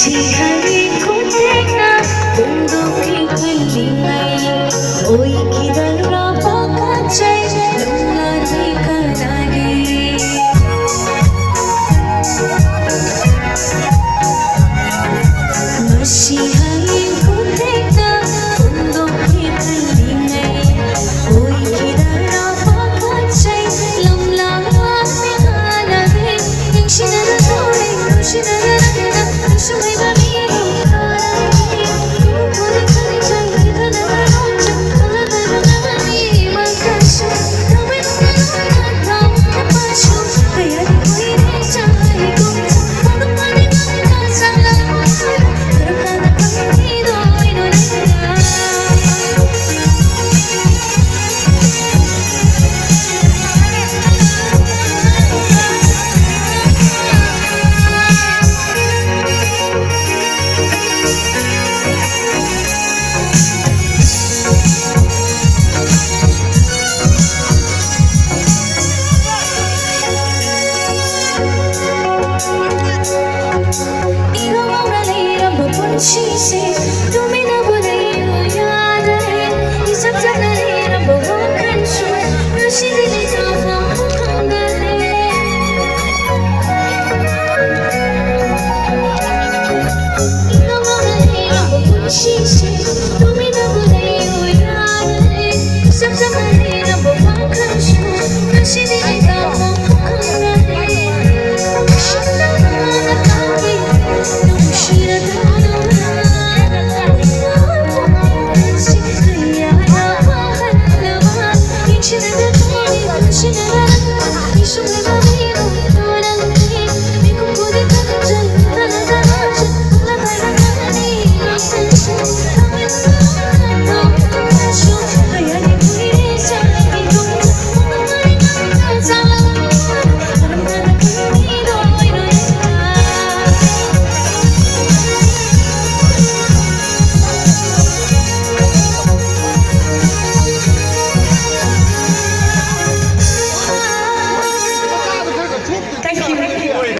Mashihari kutena Undo ki kallingai Oi kidara pakachai Lumlani kanage Mashihari kutena Undo ki kallingai Oi kidara pakachai Lumlani kanage Shinara sore Shinara Shumai babi She तुम्हें न बुलाइयो याद है ये सब जाना है रब वो कंशु नशीली